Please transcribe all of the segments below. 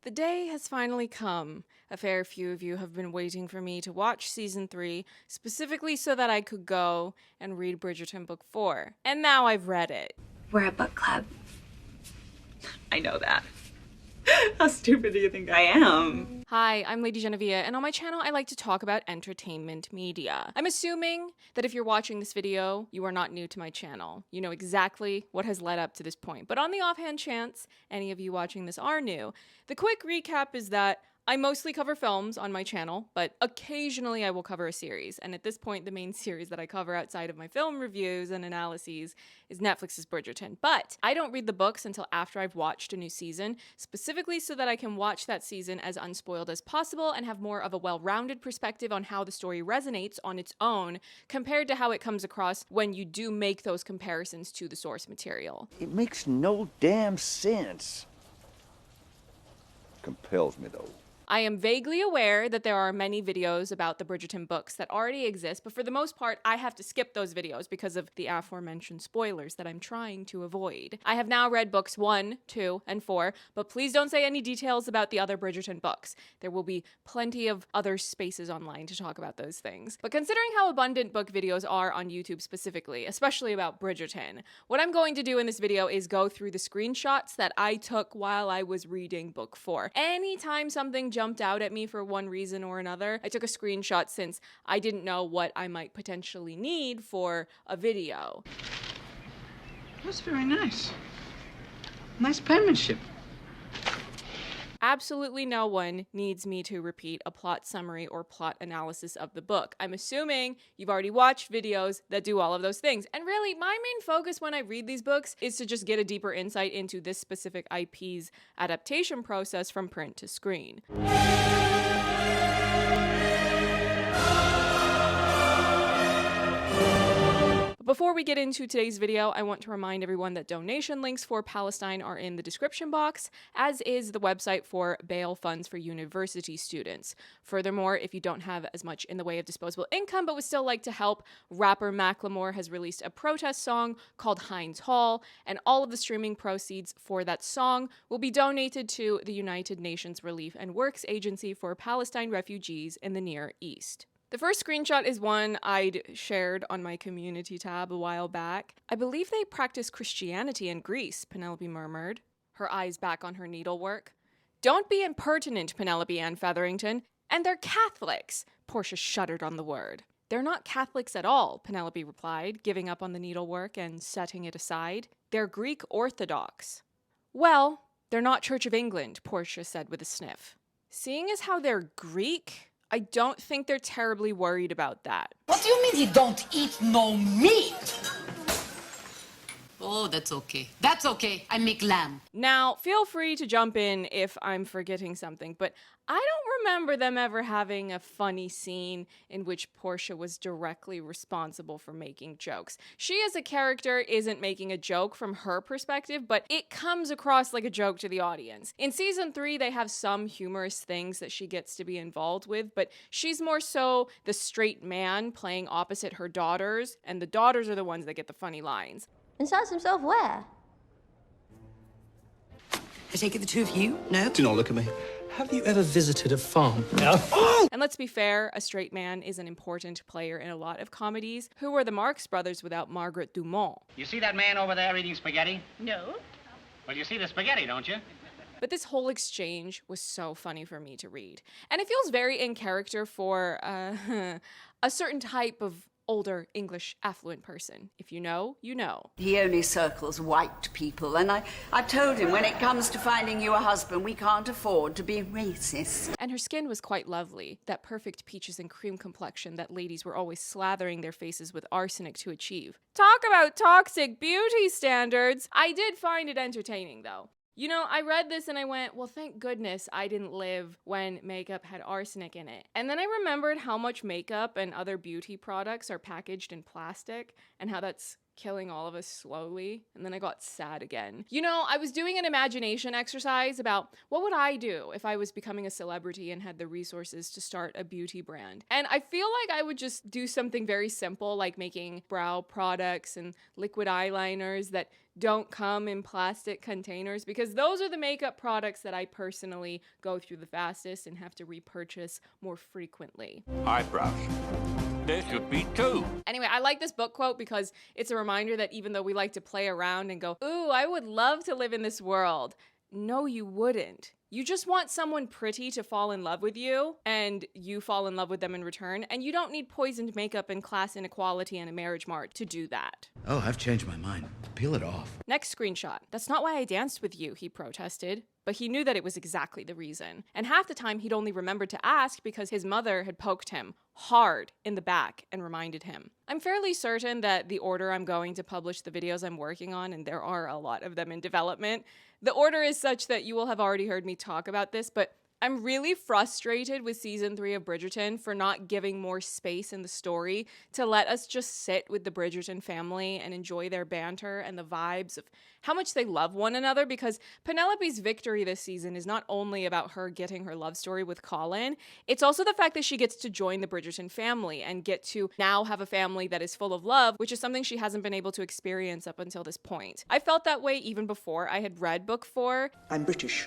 The day has finally come. A fair few of you have been waiting for me to watch season 3, specifically so that I could go and read Bridgerton book 4. And now I've read it. We're a book club. I know that. How stupid do you think I am? Hi, I'm LadyJenevia, and on my channel I like to talk about entertainment media. I'm assuming that if you're watching this video, you are not new to my channel. You know exactly what has led up to this point. But on the offhand chance any of you watching this are new, the quick recap is that I mostly cover films on my channel, but occasionally I will cover a series. And at this point, the main series that I cover outside of my film reviews and analyses is Netflix's Bridgerton. But I don't read the books until after I've watched a new season, specifically so that I can watch that season as unspoiled as possible and have more of a well-rounded perspective on how the story resonates on its own compared to how it comes across when you do make those comparisons to the source material. It makes no damn sense. Compels me, though. I am vaguely aware that there are many videos about the Bridgerton books that already exist, but for the most part, I have to skip those videos because of the aforementioned spoilers that I'm trying to avoid. I have now read books 1, 2, and 4, but please don't say any details about the other Bridgerton books. There will be plenty of other spaces online to talk about those things. But considering how abundant book videos are on YouTube specifically, especially about Bridgerton, what I'm going to do in this video is go through the screenshots that I took while I was reading book 4. Anytime something jumped out at me for one reason or another, I took a screenshot since I didn't know what I might potentially need for a video. That's very nice. Nice penmanship. Absolutely no one needs me to repeat a plot summary or plot analysis of the book. I'm assuming you've already watched videos that do all of those things. And really, my main focus when I read these books is to just get a deeper insight into this specific IP's adaptation process from print to screen. Before we get into today's video, I want to remind everyone that donation links for Palestine are in the description box, as is the website for bail funds for university students. Furthermore, if you don't have as much in the way of disposable income but would still like to help, rapper MACKLEMORE has released a protest song called HIND'S HALL, and all of the streaming proceeds for that song will be donated to the United Nations Relief and Works Agency for Palestine refugees in the Near East. The first screenshot is one I'd shared on my community tab a while back. I believe they practice Christianity in Greece, Penelope murmured, her eyes back on her needlework. Don't be impertinent, Penelope and Featherington. And they're Catholics, Portia shuddered on the word. They're not Catholics at all, Penelope replied, giving up on the needlework and setting it aside. They're Greek Orthodox. Well, they're not Church of England, Portia said with a sniff. Seeing as how they're Greek, I don't think they're terribly worried about that. What do you mean he don't eat no meat? Oh, that's okay. That's okay. I make lamb. Now, feel free to jump in if I'm forgetting something, but I don't remember them ever having a funny scene in which Portia was directly responsible for making jokes. She as a character isn't making a joke from her perspective, but it comes across like a joke to the audience. In season 3, they have some humorous things that she gets to be involved with, but she's more so the straight man playing opposite her daughters, and the daughters are the ones that get the funny lines. Inserts himself where? I take it the two of you? No? Do not look at me. Have you ever visited a farm? No. And let's be fair, a straight man is an important player in a lot of comedies. Who are the Marx Brothers without Margaret Dumont? You see that man over there eating spaghetti? No. Well, you see the spaghetti, don't you? But this whole exchange was so funny for me to read. And it feels very in character for a certain type of older English affluent person. If you know, you know. He only circles white people, and I've told him when it comes to finding you a husband, we can't afford to be racist. And her skin was quite lovely, that perfect peaches and cream complexion that ladies were always slathering their faces with arsenic to achieve. Talk about toxic beauty standards! I did find it entertaining, though. You know, I read this and I went, well, thank goodness I didn't live when makeup had arsenic in it. And then I remembered how much makeup and other beauty products are packaged in plastic and how that's killing all of us slowly. And then I got sad again. You know, I was doing an imagination exercise about what would I do if I was becoming a celebrity and had the resources to start a beauty brand. And I feel like I would just do something very simple, like making brow products and liquid eyeliners that don't come in plastic containers, because those are the makeup products that I personally go through the fastest and have to repurchase more frequently. Eyebrows. There should be 2. Anyway, I like this book quote because it's a reminder that even though we like to play around and go, ooh, I would love to live in this world. No, you wouldn't. You just want someone pretty to fall in love with you, and you fall in love with them in return, and you don't need poisoned makeup and class inequality and a marriage mart to do that. Oh, I've changed my mind. Peel it off. Next screenshot. That's not why I danced with you, he protested. But he knew that it was exactly the reason. And half the time he'd only remembered to ask because his mother had poked him hard in the back and reminded him. I'm fairly certain that the order I'm going to publish the videos I'm working on, and there are a lot of them in development, the order is such that you will have already heard me talk about this, but I'm really frustrated with season 3 of Bridgerton for not giving more space in the story to let us just sit with the Bridgerton family and enjoy their banter and the vibes of how much they love one another, because Penelope's victory this season is not only about her getting her love story with Colin, it's also the fact that she gets to join the Bridgerton family and get to now have a family that is full of love, which is something she hasn't been able to experience up until this point. I felt that way even before I had read book 4. I'm British.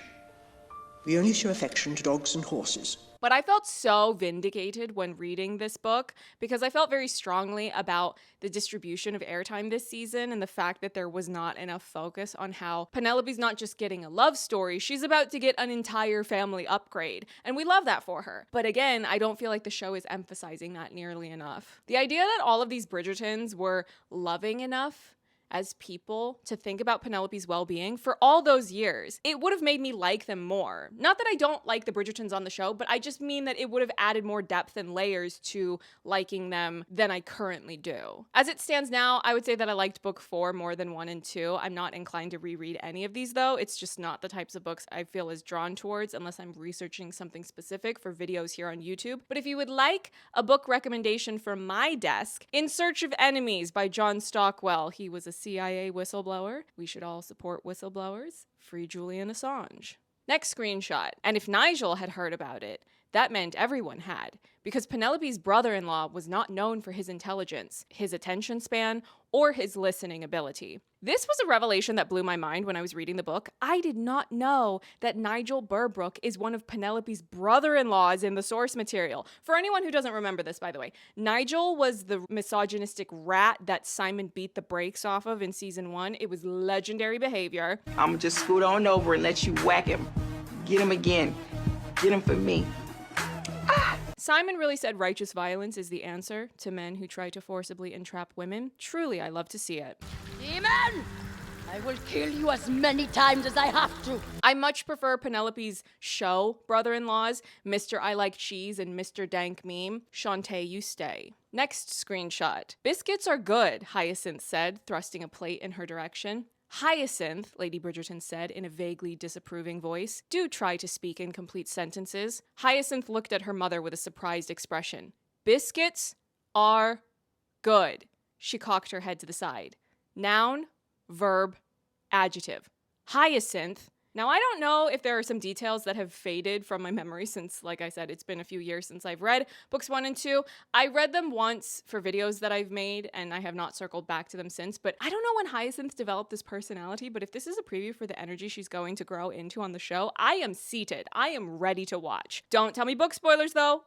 We only show affection to dogs and horses. But I felt so vindicated when reading this book because I felt very strongly about the distribution of airtime this season and the fact that there was not enough focus on how Penelope's not just getting a love story, she's about to get an entire family upgrade. And we love that for her. But again, I don't feel like the show is emphasizing that nearly enough. The idea that all of these Bridgertons were loving enough as people to think about Penelope's well-being for all those years, it would have made me like them more. Not that I don't like the Bridgertons on the show, but I just mean that it would have added more depth and layers to liking them than I currently do. As it stands now, I would say that I liked book 4 more than 1 and 2. I'm not inclined to reread any of these though. It's just not the types of books I feel as drawn towards unless I'm researching something specific for videos here on YouTube. But if you would like a book recommendation from my desk, In Search of Enemies by John Stockwell. He was a CIA whistleblower. We should all support whistleblowers. Free Julian Assange. Next screenshot. And if Nigel had heard about it, that meant everyone had, because Penelope's brother-in-law was not known for his intelligence, his attention span, or his listening ability. This was a revelation that blew my mind when I was reading the book. I did not know that Nigel Burbrook is one of Penelope's brother-in-laws in the source material. For anyone who doesn't remember this, by the way, Nigel was the misogynistic rat that Simon beat the brakes off of in season 1. It was legendary behavior. I'ma just scoot on over and let you whack him. Get him again. Get him for me. Simon really said righteous violence is the answer to men who try to forcibly entrap women. Truly, I love to see it. Demon! I will kill you as many times as I have to. I much prefer Penelope's show brother-in-laws, Mr. I Like Cheese and Mr. Dank Meme. Shantae, you stay. Next screenshot. Biscuits are good, Hyacinth said, thrusting a plate in her direction. Hyacinth, Lady Bridgerton said in a vaguely disapproving voice, do try to speak in complete sentences. Hyacinth looked at her mother with a surprised expression. Biscuits are good. She cocked her head to the side. Noun, verb, adjective. Hyacinth. Now, I don't know if there are some details that have faded from my memory since, like I said, it's been a few years since I've read books 1 and 2. I read them once for videos that I've made, and I have not circled back to them since, but I don't know when Hyacinth developed this personality, but if this is a preview for the energy she's going to grow into on the show, I am seated. I am ready to watch. Don't tell me book spoilers, though.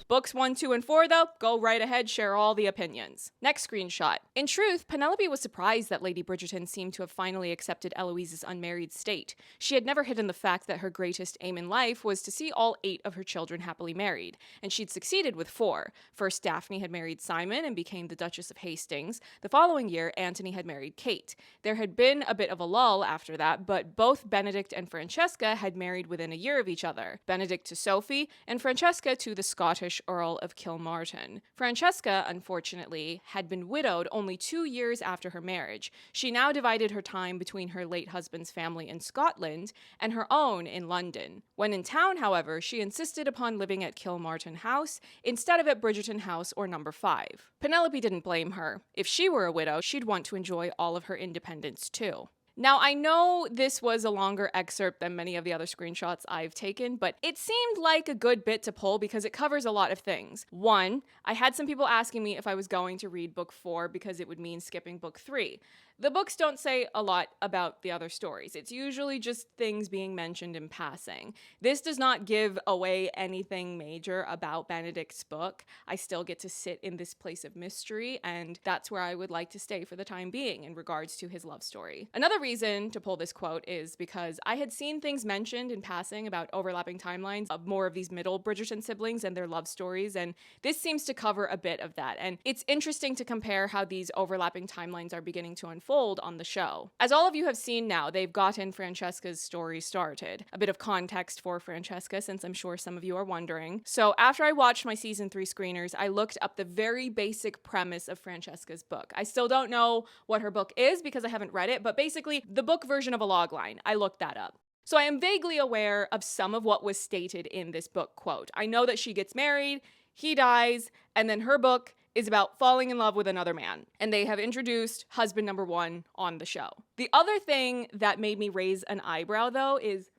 Books 1, 2, and 4, though, go right ahead, share all the opinions. Next screenshot. In truth, Penelope was surprised that Lady Bridgerton seemed to have finally accepted Eloise's unmarried state. She had never hidden the fact that her greatest aim in life was to see all 8 of her children happily married, and she'd succeeded with 4. First, Daphne had married Simon and became the Duchess of Hastings. The following year, Antony had married Kate. There had been a bit of a lull after that, but both Benedict and Francesca had married within a year of each other. Benedict to Sophie, and Francesca to the Scottish Earl of Kilmartin. Francesca, unfortunately, had been widowed only 2 years after her marriage. She now divided her time between her late husband's family in Scotland and her own in London. When in town, however, she insisted upon living at Kilmartin House instead of at Bridgerton House or number 5. Penelope didn't blame her. If she were a widow, she'd want to enjoy all of her independence too. Now, I know this was a longer excerpt than many of the other screenshots I've taken, but it seemed like a good bit to pull because it covers a lot of things. One, I had some people asking me if I was going to read book 4 because it would mean skipping book 3. The books don't say a lot about the other stories. It's usually just things being mentioned in passing. This does not give away anything major about Benedict's book. I still get to sit in this place of mystery, and that's where I would like to stay for the time being in regards to his love story. Another reason to pull this quote is because I had seen things mentioned in passing about overlapping timelines of more of these middle Bridgerton siblings and their love stories, and this seems to cover a bit of that. And it's interesting to compare how these overlapping timelines are beginning to unfold on the show. As all of you have seen now, they've gotten Francesca's story started. A bit of context for Francesca, since I'm sure some of you are wondering. So after I watched my season 3 screeners, I looked up the very basic premise of Francesca's book. I still don't know what her book is because I haven't read it, but basically the book version of a logline. I looked that up. So I am vaguely aware of some of what was stated in this book quote. I know that she gets married, he dies, and then her book is about falling in love with another man. And they have introduced husband number 1 on the show. The other thing that made me raise an eyebrow, though, is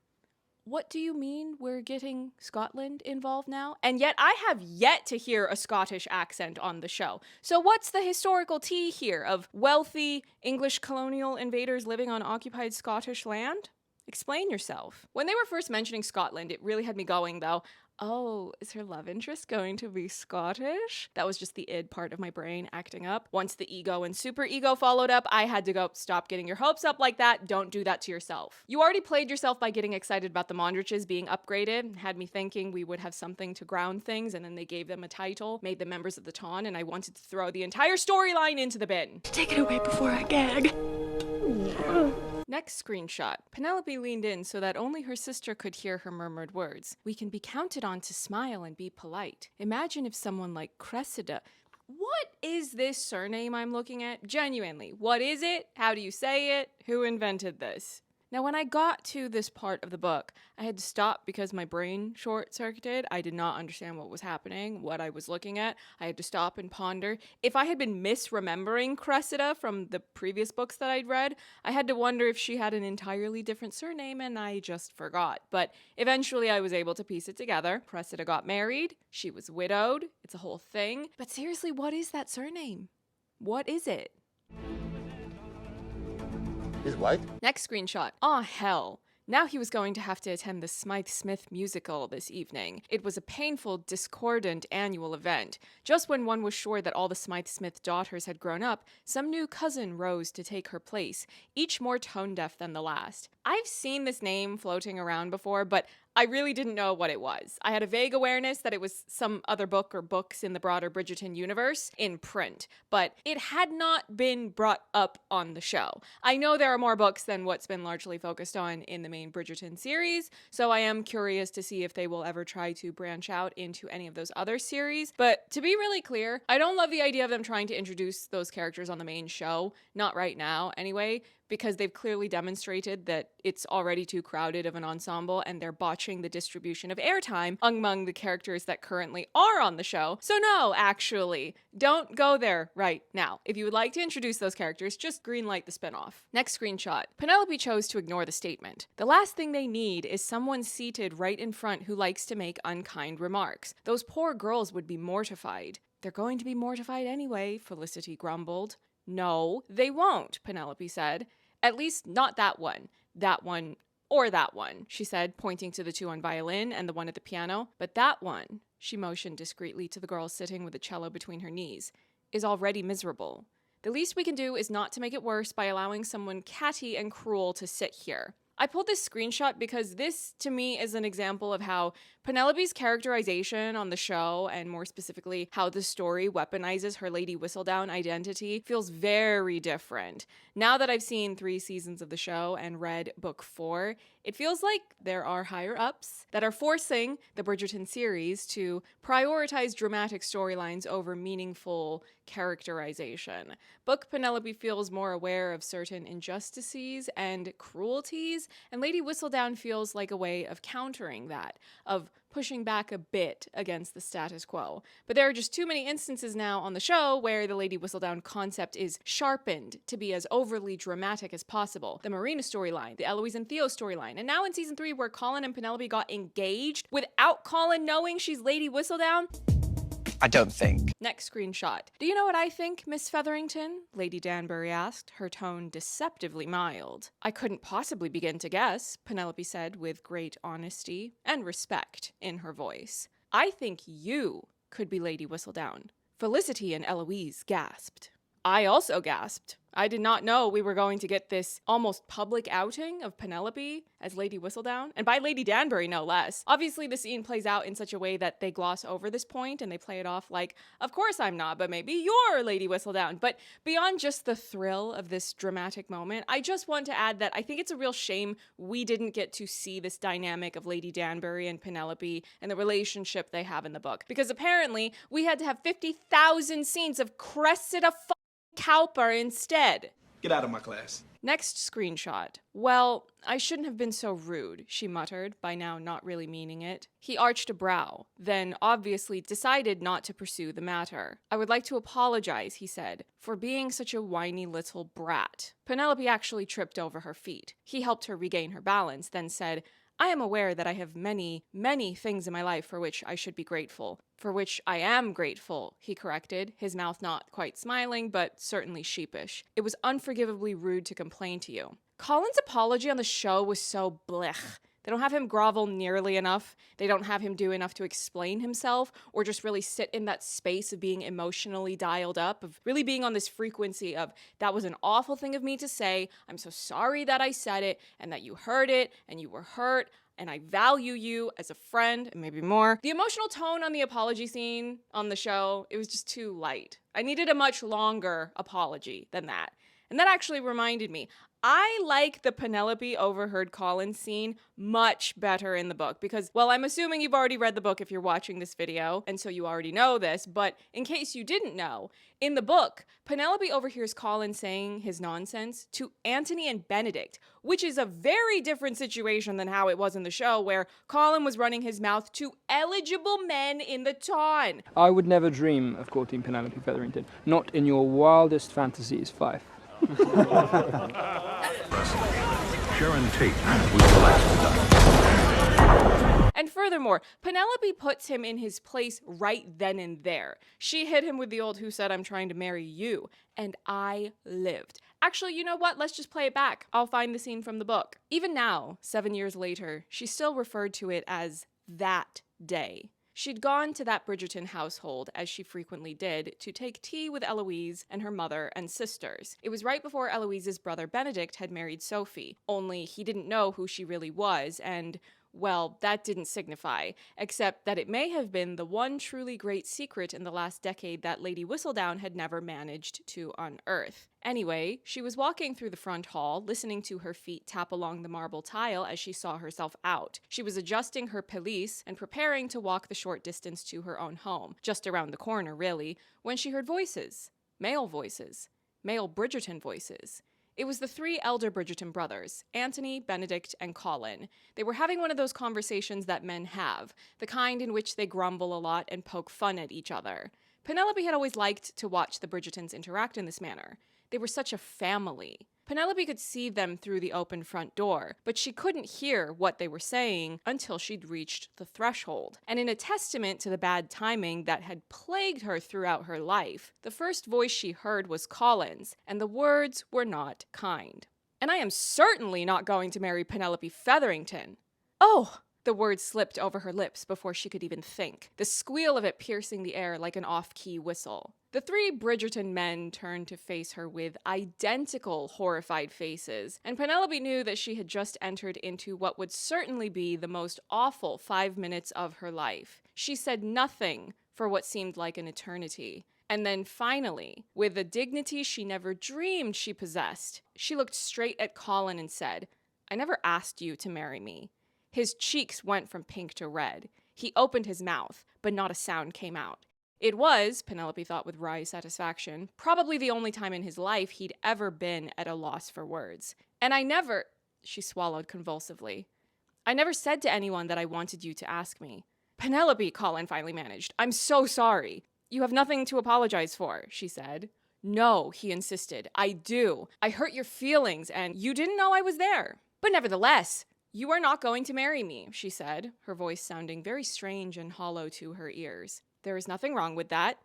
what do you mean we're getting Scotland involved now? And yet I have yet to hear a Scottish accent on the show. So what's the historical tea here of wealthy English colonial invaders living on occupied Scottish land? Explain yourself. When they were first mentioning Scotland, it really had me going, though. Oh, is her love interest going to be Scottish? That was just the id part of my brain acting up. Once the ego and super ego followed up, I had to go, stop getting your hopes up like that. Don't do that to yourself. You already played yourself by getting excited about the Mondriches being upgraded. Had me thinking we would have something to ground things, and then they gave them a title, made them members of the Ton, and I wanted to throw the entire storyline into the bin. Take it away before I gag. Next screenshot. Penelope leaned in so that only her sister could hear her murmured words. We can be counted on to smile and be polite. Imagine if someone like Cressida... What is this surname I'm looking at? Genuinely, what is it? How do you say it? Who invented this? Now, when I got to this part of the book, I had to stop because my brain short-circuited. I did not understand what was happening, what I was looking at. I had to stop and ponder. If I had been misremembering Cressida from the previous books that I'd read, I had to wonder if she had an entirely different surname and I just forgot. But eventually I was able to piece it together. Cressida got married. She was widowed. It's a whole thing. But seriously, what is that surname? What is it? Is what? Next screenshot. Aw, hell. Now he was going to have to attend the Smythe-Smith musical this evening. It was a painful, discordant annual event. Just when one was sure that all the Smythe-Smith daughters had grown up, some new cousin rose to take her place, each more tone-deaf than the last. I've seen this name floating around before, but I really didn't know what it was. I had a vague awareness that it was some other book or books in the broader Bridgerton universe in print, but it had not been brought up on the show. I know there are more books than what's been largely focused on in the main Bridgerton series, so I am curious to see if they will ever try to branch out into any of those other series. But to be really clear, I don't love the idea of them trying to introduce those characters on the main show, not right now anyway, because they've clearly demonstrated that it's already too crowded of an ensemble and they're botching the distribution of airtime among the characters that currently are on the show. So no, actually, don't go there right now. If you would like to introduce those characters, just greenlight the spinoff. Next screenshot. Penelope chose to ignore the statement. The last thing they need is someone seated right in front who likes to make unkind remarks. Those poor girls would be mortified. They're going to be mortified anyway, Felicity grumbled. No, they won't, Penelope said. At least not that one. That one or that one, she said, pointing to the two on violin and the one at the piano. But that one, she motioned discreetly to the girl sitting with a cello between her knees, is already miserable. The least we can do is not to make it worse by allowing someone catty and cruel to sit here. I pulled this screenshot because this, to me, is an example of how Penelope's characterization on the show, and more specifically, how the story weaponizes her Lady Whistledown identity, feels very different. Now that I've seen 3 seasons of the show and read book 4, it feels like there are higher-ups that are forcing the Bridgerton series to prioritize dramatic storylines over meaningful characterization. Book Penelope feels more aware of certain injustices and cruelties apologies, and Lady Whistledown feels like a way of countering that, of pushing back a bit against the status quo. But there are just too many instances now on the show where the Lady Whistledown concept is sharpened to be as overly dramatic as possible. The Marina storyline, the Eloise and Theo storyline, and now in season 3 where Colin and Penelope got engaged without Colin knowing she's Lady Whistledown. I don't think. Next screenshot. Do you know what I think, Miss Featherington? Lady Danbury asked, her tone deceptively mild. I couldn't possibly begin to guess, Penelope said with great honesty and respect in her voice. I think you could be Lady Whistledown. Felicity and Eloise gasped. I also gasped. I did not know we were going to get this almost public outing of Penelope as Lady Whistledown, and by Lady Danbury no less. Obviously the scene plays out in such a way that they gloss over this point and they play it off like, of course I'm not, but maybe you're Lady Whistledown. But beyond just the thrill of this dramatic moment, I just want to add that I think it's a real shame we didn't get to see this dynamic of Lady Danbury and Penelope and the relationship they have in the book. Because apparently we had to have 50,000 scenes of Cressida Cowper instead. Get out of my class. Next screenshot. Well, I shouldn't have been so rude, she muttered, by now not really meaning it. He arched a brow, then obviously decided not to pursue the matter. I would like to apologize, he said, for being such a whiny little brat. Penelope actually tripped over her feet. He helped her regain her balance, then said, I am aware that I have many, many things in my life for which I should be grateful. For which I am grateful, he corrected, his mouth not quite smiling, but certainly sheepish. It was unforgivably rude to complain to you. Colin's apology on the show was so blech. They don't have him grovel nearly enough. They don't have him do enough to explain himself or just really sit in that space of being emotionally dialed up, of really being on this frequency of, that was an awful thing of me to say. I'm so sorry that I said it and that you heard it and you were hurt and I value you as a friend and maybe more. The emotional tone on the apology scene on the show, it was just too light. I needed a much longer apology than that. And that actually reminded me, I like the Penelope overheard Colin scene much better in the book because, well, I'm assuming you've already read the book if you're watching this video, and so you already know this, but in case you didn't know, in the book, Penelope overhears Colin saying his nonsense to Antony and Benedict, which is a very different situation than how it was in the show, where Colin was running his mouth to eligible men in the town. I would never dream of courting Penelope Featherington, not in your wildest fantasies, Fife. Sharon Tate was the last to die. And furthermore, Penelope puts him in his place right then and there. She hit him with the old "who said I'm trying to marry you," and I lived. Actually, you know what? Let's just play it back. I'll find the scene from the book. Even now, 7 years later, she still referred to it as that day. She'd gone to that Bridgerton household, as she frequently did, to take tea with Eloise and her mother and sisters. It was right before Eloise's brother Benedict had married Sophie, only he didn't know who she really was, and, well, that didn't signify, except that it may have been the one truly great secret in the last decade that Lady Whistledown had never managed to unearth. Anyway, she was walking through the front hall, listening to her feet tap along the marble tile as she saw herself out. She was adjusting her pelisse and preparing to walk the short distance to her own home, just around the corner, really, when she heard voices. Male Bridgerton voices. It was the 3 elder Bridgerton brothers, Antony, Benedict, and Colin. They were having one of those conversations that men have, the kind in which they grumble a lot and poke fun at each other. Penelope had always liked to watch the Bridgertons interact in this manner. They were such a family. Penelope could see them through the open front door, but she couldn't hear what they were saying until she'd reached the threshold. And in a testament to the bad timing that had plagued her throughout her life, the first voice she heard was Colin's, and the words were not kind. And I am certainly not going to marry Penelope Featherington. Oh! The word slipped over her lips before she could even think, the squeal of it piercing the air like an off-key whistle. The 3 Bridgerton men turned to face her with identical horrified faces, and Penelope knew that she had just entered into what would certainly be the most awful 5 minutes of her life. She said nothing for what seemed like an eternity. And then finally, with a dignity she never dreamed she possessed, she looked straight at Colin and said, "I never asked you to marry me." His cheeks went from pink to red. He opened his mouth, but not a sound came out. It was, Penelope thought with wry satisfaction, probably the only time in his life he'd ever been at a loss for words. And I never... She swallowed convulsively. I never said to anyone that I wanted you to ask me. Penelope, Colin finally managed. I'm so sorry. You have nothing to apologize for, she said. No, he insisted. I do. I hurt your feelings, and you didn't know I was there. But nevertheless, you are not going to marry me, she said, her voice sounding very strange and hollow to her ears. There is nothing wrong with that.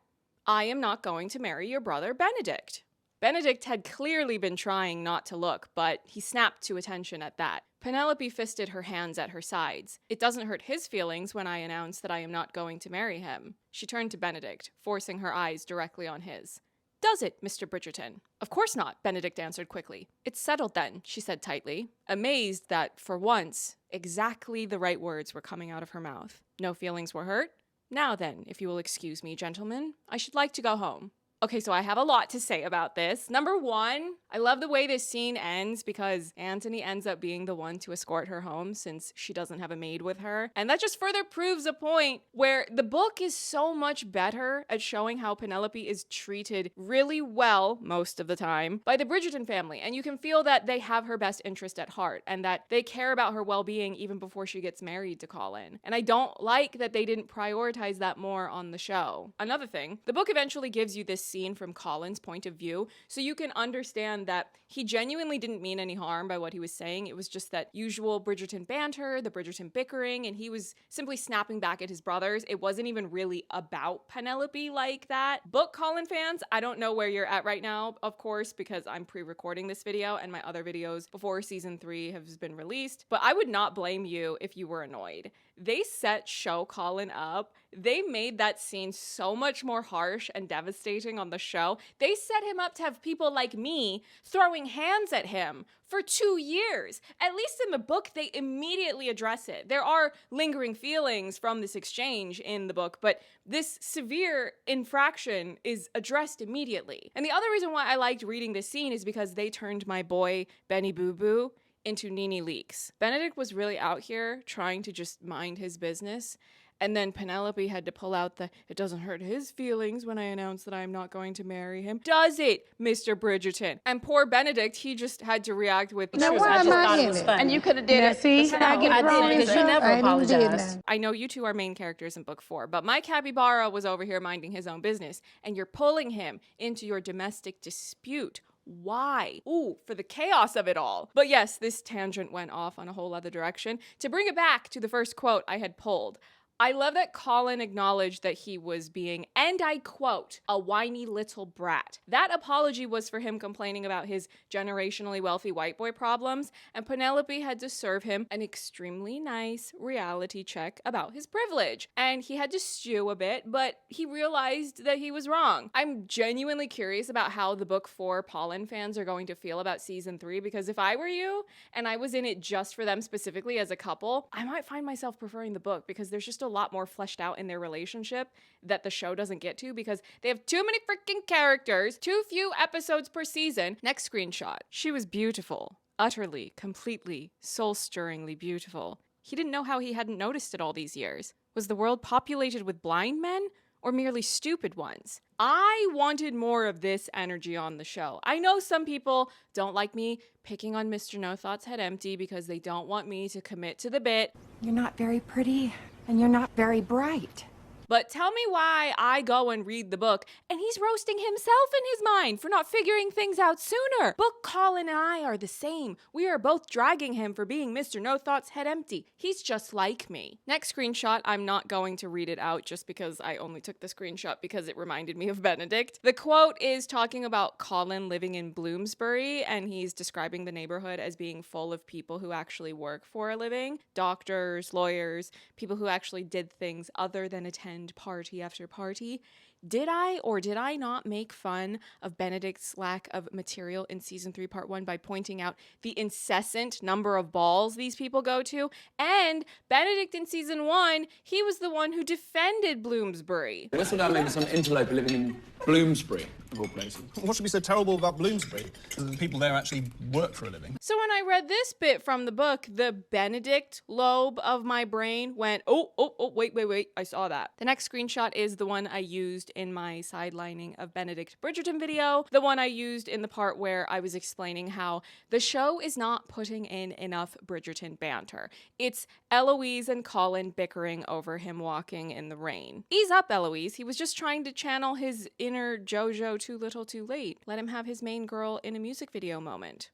I am not going to marry your brother, Benedict. Benedict had clearly been trying not to look, but he snapped to attention at that. Penelope fisted her hands at her sides. It doesn't hurt his feelings when I announce that I am not going to marry him. She turned to Benedict, forcing her eyes directly on his. Does it, Mr. Bridgerton? Of course not, Benedict answered quickly. It's settled then, she said tightly, amazed that, for once, exactly the right words were coming out of her mouth. No feelings were hurt? Now then, if you will excuse me, gentlemen, I should like to go home. Okay, so I have a lot to say about this. Number one, I love the way this scene ends because Antony ends up being the one to escort her home since she doesn't have a maid with her. And that just further proves a point where the book is so much better at showing how Penelope is treated really well, most of the time, by the Bridgerton family. And you can feel that they have her best interest at heart and that they care about her well-being even before she gets married to Colin. And I don't like that they didn't prioritize that more on the show. Another thing, the book eventually gives you this scene from Colin's point of view, so you can understand that he genuinely didn't mean any harm by what he was saying. It was just that usual Bridgerton banter, the Bridgerton bickering, and he was simply snapping back at his brothers. It wasn't even really about Penelope like that. Book Colin fans, I don't know where you're at right now, of course, because I'm pre-recording this video and my other videos before season 3 have been released, but I would not blame you if you were annoyed. They set show Colin up. They made that scene so much more harsh and devastating on the show. They set him up to have people like me throwing hands at him for 2 years. At least in the book, they immediately address it. There are lingering feelings from this exchange in the book, but this severe infraction is addressed immediately. And the other reason why I liked reading this scene is because they turned my boy, Benny Boo Boo, into Nene Leakes. Benedict was really out here trying to just mind his business, and then Penelope had to pull out the, it doesn't hurt his feelings when I announce that I'm not going to marry him. Does it, Mr. Bridgerton? And poor Benedict, he just had to react with, Now why am I in it? And you could have did it. See, I get wrong and You never apologized. I know you two are main characters in book 4, but my capybara was over here minding his own business, and you're pulling him into your domestic dispute. Why? Ooh, for the chaos of it all. But yes, this tangent went off on a whole other direction. To bring it back to the first quote I had pulled, I love that Colin acknowledged that he was being, and I quote, a whiny little brat. That apology was for him complaining about his generationally wealthy white boy problems, and Penelope had to serve him an extremely nice reality check about his privilege. And he had to stew a bit, but he realized that he was wrong. I'm genuinely curious about how the book 4 Pollen fans are going to feel about season 3, because if I were you, and I was in it just for them specifically as a couple, I might find myself preferring the book because there's just a lot more fleshed out in their relationship that the show doesn't get to because they have too many freaking characters, too few episodes per season. Next screenshot. She was beautiful. Utterly, completely, soul-stirringly beautiful. He didn't know how he hadn't noticed it all these years. Was the world populated with blind men or merely stupid ones? I wanted more of this energy on the show. I know some people don't like me picking on Mr. No Thought's Head Empty because they don't want me to commit to the bit. You're not very pretty, and you're not very bright. But tell me why I go and read the book and he's roasting himself in his mind for not figuring things out sooner. Book Colin and I are the same. We are both dragging him for being Mr. No Thought's Head Empty. He's just like me. Next screenshot, I'm not going to read it out just because I only took the screenshot because it reminded me of Benedict. The quote is talking about Colin living in Bloomsbury, and he's describing the neighborhood as being full of people who actually work for a living. Doctors, lawyers, people who actually did things other than attend party after party. Did I or did I not make fun of Benedict's lack of material in season 3 part 1 by pointing out the incessant number of balls these people go to? And Benedict in season 1, he was the one who defended Bloomsbury. What's what I mean? Some interloper living in Bloomsbury, of all places. What should be so terrible about Bloomsbury? The people there actually work for a living. So when I read this bit from the book, the Benedict lobe of my brain went, oh, wait, I saw that. The next screenshot is the one I used used in my sidelining of Benedict Bridgerton video, the one I used in the part where I was explaining how the show is not putting in enough Bridgerton banter. It's Eloise and Colin bickering over him walking in the rain. Ease up, Eloise. He was just trying to channel his inner Jojo too little too late. Let him have his main girl in a music video moment.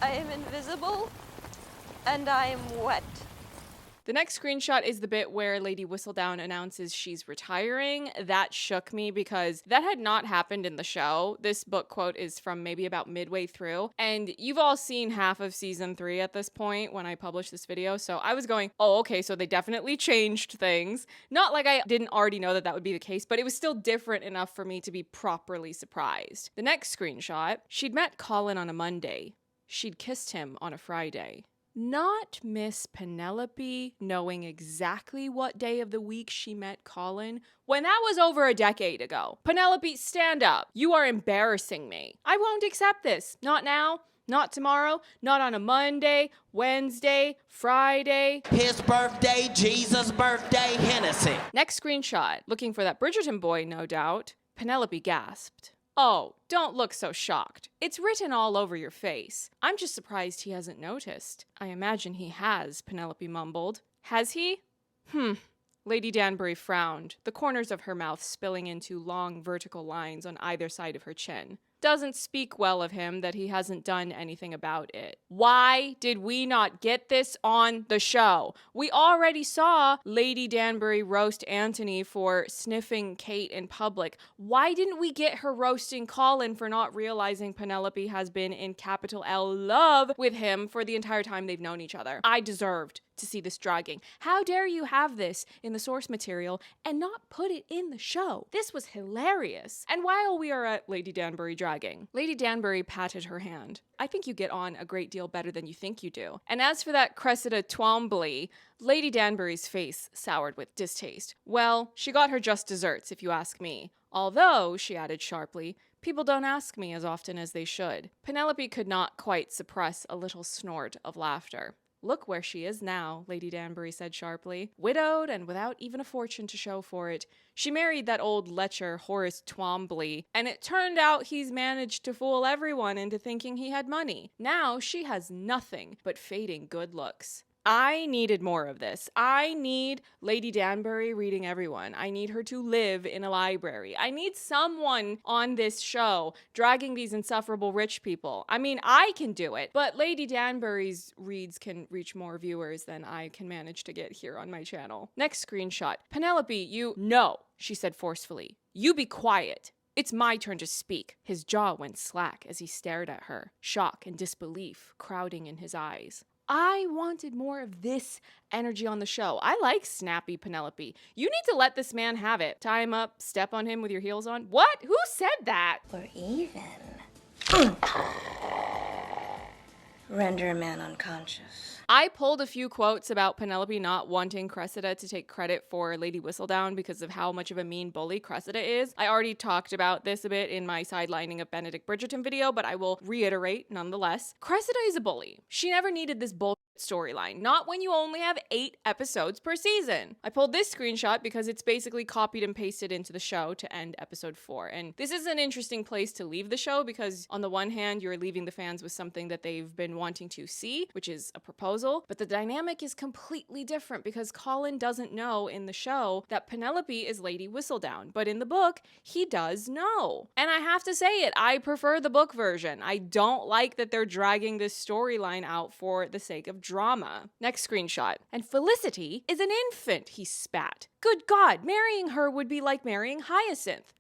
I am invisible, and I am wet. The next screenshot is the bit where Lady Whistledown announces she's retiring. That shook me because that had not happened in the show. This book quote is from maybe about midway through, and you've all seen half of season 3 at this point when I published this video, so I was going, oh, okay, so they definitely changed things. Not like I didn't already know that that would be the case, but it was still different enough for me to be properly surprised. The next screenshot, she'd met Colin on a Monday. She'd kissed him on a Friday. Not Miss Penelope knowing exactly what day of the week she met Colin when that was over a decade ago. Penelope, stand up. You are embarrassing me. I won't accept this. Not now, not tomorrow, not on a Monday, Wednesday, Friday. His birthday, Jesus' birthday, Hennessy. Next screenshot. Looking for that Bridgerton boy, no doubt. Penelope gasped. Oh, don't look so shocked. It's written all over your face. I'm just surprised he hasn't noticed. I imagine he has, Penelope mumbled. Has he? Lady Danbury frowned, the corners of her mouth spilling into long vertical lines on either side of her chin. Doesn't speak well of him that he hasn't done anything about it. Why did we not get this on the show? We already saw Lady Danbury roast Anthony for sniffing Kate in public. Why didn't we get her roasting Colin for not realizing Penelope has been in capital L love with him for the entire time they've known each other? I deserved to see this dragging. How dare you have this in the source material and not put it in the show? This was hilarious. And while we are at Lady Danbury dragging, Lady Danbury patted her hand. I think you get on a great deal better than you think you do. And as for that Cressida Twombly, Lady Danbury's face soured with distaste. Well, she got her just desserts, if you ask me. Although, she added sharply, people don't ask me as often as they should. Penelope could not quite suppress a little snort of laughter. Look where she is now, Lady Danbury said sharply. Widowed and without even a fortune to show for it. She married that old lecher Horace Twombly, and it turned out he's managed to fool everyone into thinking he had money. Now she has nothing but fading good looks. I needed more of this. I need Lady Danbury reading everyone. I need her to live in a library. I need someone on this show dragging these insufferable rich people. I mean, I can do it, but Lady Danbury's reads can reach more viewers than I can manage to get here on my channel. Next screenshot. Penelope, No, she said forcefully. You be quiet. It's my turn to speak. His jaw went slack as he stared at her, shock and disbelief crowding in his eyes. I wanted more of this energy on the show. I like snappy Penelope. You need to let this man have it. Tie him up, step on him with your heels on. What? Who said that? Or even render a man unconscious. I pulled a few quotes about Penelope not wanting Cressida to take credit for Lady Whistledown because of how much of a mean bully Cressida is. I already talked about this a bit in my sidelining of Benedict Bridgerton video, but I will reiterate nonetheless. Cressida is a bully. She never needed this bullshit storyline, not when you only have 8 episodes per season. I pulled this screenshot because it's basically copied and pasted into the show to end episode 4. And this is an interesting place to leave the show because on the one hand, you're leaving the fans with something that they've been wanting to see, which is a proposal, but the dynamic is completely different because Colin doesn't know in the show that Penelope is Lady Whistledown, but in the book, he does know. And I have to say it, I prefer the book version. I don't like that they're dragging this storyline out for the sake of drama. Next screenshot. And Felicity is an infant, he spat. Good God, marrying her would be like marrying Hyacinth.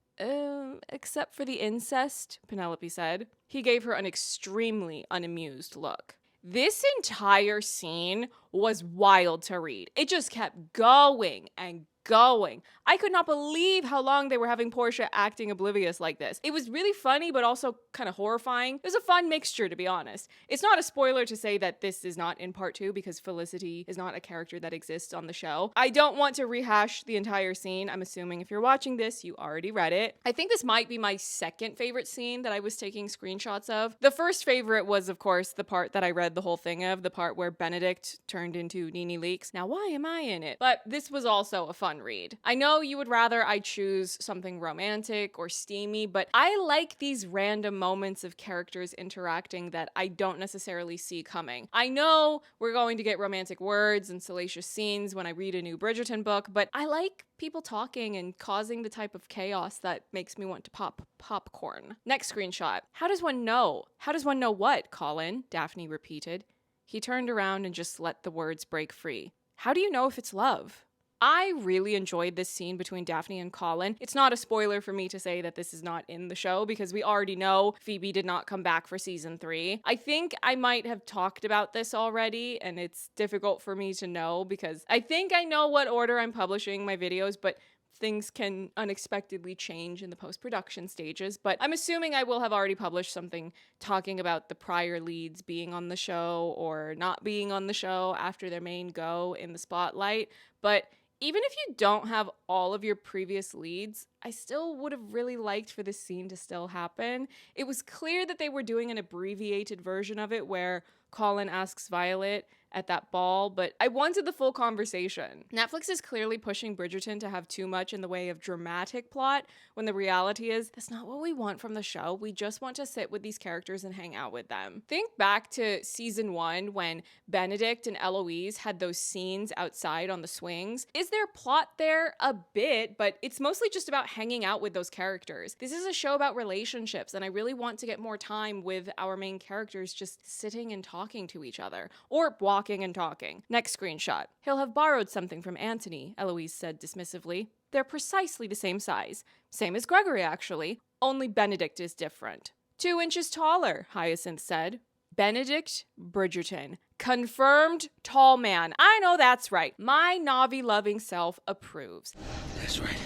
Except for the incest, Penelope said. He gave her an extremely unamused look. This entire scene was wild to read. It just kept going and going. I could not believe how long they were having Portia acting oblivious like this. It was really funny, but also kind of horrifying. It was a fun mixture, to be honest. It's not a spoiler to say that this is not in part 2 because Felicity is not a character that exists on the show. I don't want to rehash the entire scene. I'm assuming if you're watching this, you already read it. I think this might be my second favorite scene that I was taking screenshots of. The first favorite was, of course, the part that I read the whole thing of, the part where Benedict turned into Nene Leakes. Now, why am I in it? But this was also a fun fun read. I know you would rather I choose something romantic or steamy, but I like these random moments of characters interacting that I don't necessarily see coming. I know we're going to get romantic words and salacious scenes when I read a new Bridgerton book, but I like people talking and causing the type of chaos that makes me want to pop popcorn. Next screenshot. How does one know? How does one know what, Colin? Daphne repeated. He turned around and just let the words break free. How do you know if it's love? I really enjoyed this scene between Daphne and Colin. It's not a spoiler for me to say that this is not in the show because we already know Phoebe did not come back for season 3. I think I might have talked about this already, and it's difficult for me to know because I think I know what order I'm publishing my videos, but things can unexpectedly change in the post-production stages. But I'm assuming I will have already published something talking about the prior leads being on the show or not being on the show after their main go in the spotlight. But even if you don't have all of your previous leads, I still would have really liked for this scene to still happen. It was clear that they were doing an abbreviated version of it where Colin asks Violet at that ball, but I wanted the full conversation. Netflix is clearly pushing Bridgerton to have too much in the way of dramatic plot, when the reality is, that's not what we want from the show. We just want to sit with these characters and hang out with them. Think back to season 1 when Benedict and Eloise had those scenes outside on the swings. Is there plot there? A bit, but it's mostly just about hanging out with those characters. This is a show about relationships, and I really want to get more time with our main characters just sitting and talking to each other, or walking and talking. Next screenshot. He'll have borrowed something from Antony, Eloise said dismissively. They're precisely the same size. Same as Gregory, actually. Only Benedict is different. 2 inches taller, Hyacinth said. Benedict Bridgerton. Confirmed tall man. I know that's right. My Navi-loving self approves. That's right.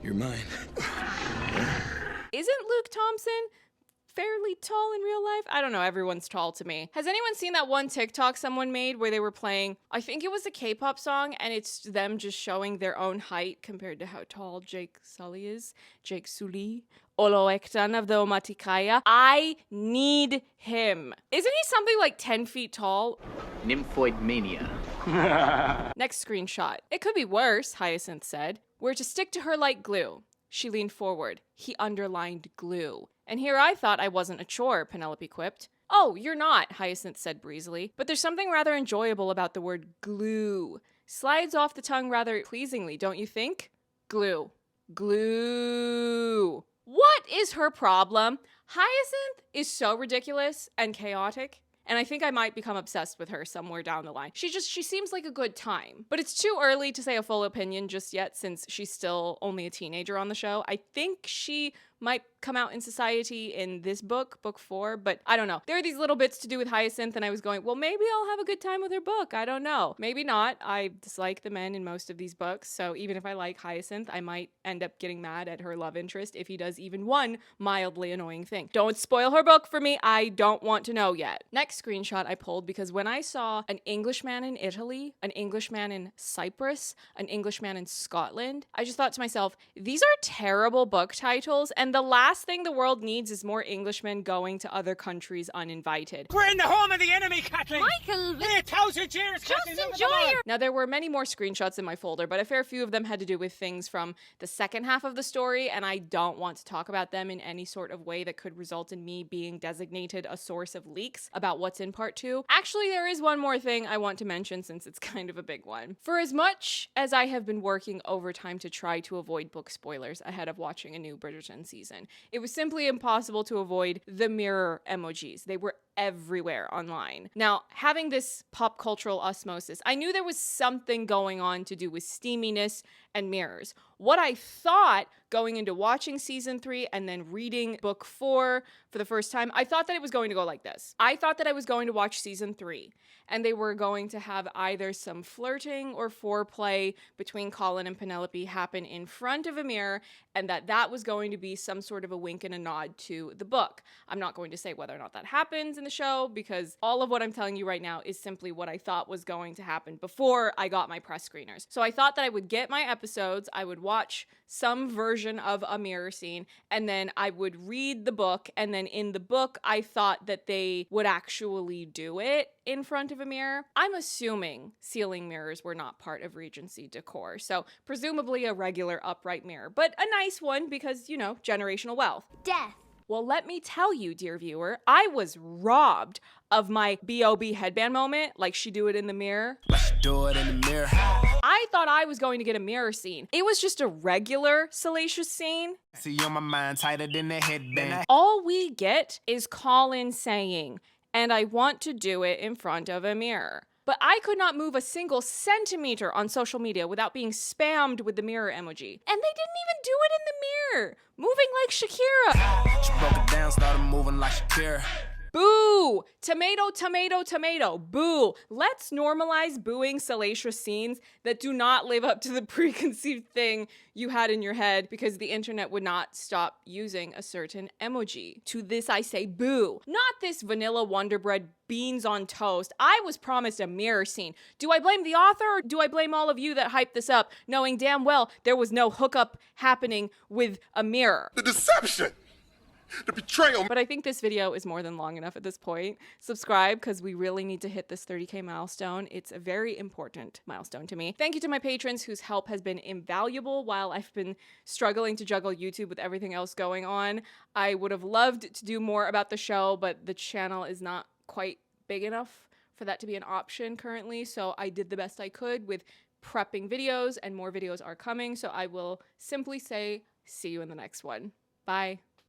You're mine. Isn't Luke Thompson fairly tall in real life? I don't know, everyone's tall to me. Has anyone seen that one TikTok someone made where they were playing, I think it was a K-pop song, and it's them just showing their own height compared to how tall Jake Sully is? Jake Sully? Oloektan of the Omatikaya. I need him. Isn't he something like 10 feet tall? Nymphoid mania. Next screenshot. It could be worse, Hyacinth said. We're to stick to her like glue. She leaned forward. He underlined glue. And here I thought I wasn't a chore, Penelope quipped. Oh, you're not, Hyacinth said breezily. But there's something rather enjoyable about the word glue. Slides off the tongue rather pleasingly, don't you think? Glue. Glue. What is her problem? Hyacinth is so ridiculous and chaotic. And I think I might become obsessed with her somewhere down the line. She seems like a good time. But it's too early to say a full opinion just yet since she's still only a teenager on the show. I think she might come out in society in this book, book 4, but I don't know. There are these little bits to do with Hyacinth and I was going, well, maybe I'll have a good time with her book. I don't know. Maybe not. I dislike the men in most of these books, so even if I like Hyacinth, I might end up getting mad at her love interest if he does even one mildly annoying thing. Don't spoil her book for me. I don't want to know yet. Next screenshot I pulled because when I saw an Englishman in Italy, an Englishman in Cyprus, an Englishman in Scotland, I just thought to myself, these are terrible book titles, and the last thing the world needs is more Englishmen going to other countries uninvited. We're in the home of the enemy, Kathleen! Michael! Hey, 1,000 cheers, Kathleen! Just enjoy your... Now, there were many more screenshots in my folder, but a fair few of them had to do with things from the second half of the story, and I don't want to talk about them in any sort of way that could result in me being designated a source of leaks about what's in part 2. Actually, there is one more thing I want to mention since it's kind of a big one. For as much as I have been working overtime to try to avoid book spoilers ahead of watching a new Bridgerton season, it was simply impossible to avoid the mirror emojis. They were everywhere online. Now, having this pop cultural osmosis, I knew there was something going on to do with steaminess and mirrors. What I thought going into watching season 3 and then reading book 4 for the first time, I thought that it was going to go like this. I thought that I was going to watch season 3 and they were going to have either some flirting or foreplay between Colin and Penelope happen in front of a mirror, and that was going to be some sort of a wink and a nod to the book. I'm not going to say whether or not that happens in the show because all of what I'm telling you right now is simply what I thought was going to happen before I got my press screeners. So I thought that I would get my episodes, I would watch some version of a mirror scene, and then I would read the book, and then in the book, I thought that they would actually do it in front of a mirror. I'm assuming ceiling mirrors were not part of Regency decor, so presumably a regular upright mirror, but a nice one because, you know, generational wealth. Death. Well, let me tell you, dear viewer, I was robbed of my B.O.B. headband moment, like she do it in the mirror. Do it in the mirror. I thought I was going to get a mirror scene. It was just a regular salacious scene. See on my mind tighter than the headband. All we get is Colin saying, and I want to do it in front of a mirror. But I could not move a single centimeter on social media without being spammed with the mirror emoji. And they didn't even do it in the mirror, moving like Shakira. She broke it down, started moving like Shakira. Boo! Tomato, tomato, tomato. Boo! Let's normalize booing salacious scenes that do not live up to the preconceived thing you had in your head because the internet would not stop using a certain emoji. To this I say boo. Not this vanilla Wonder Bread beans on toast. I was promised a mirror scene. Do I blame the author or do I blame all of you that hyped this up, knowing damn well there was no hookup happening with a mirror? The deception! The betrayal. But I think this video is more than long enough at this point. Subscribe because we really need to hit this 30K milestone. It's a very important milestone to me. Thank you to my patrons whose help has been invaluable while I've been struggling to juggle YouTube with everything else going on. I would have loved to do more about the show, but the channel is not quite big enough for that to be an option currently. So I did the best I could with prepping videos, and more videos are coming. So I will simply say, see you in the next one. Bye.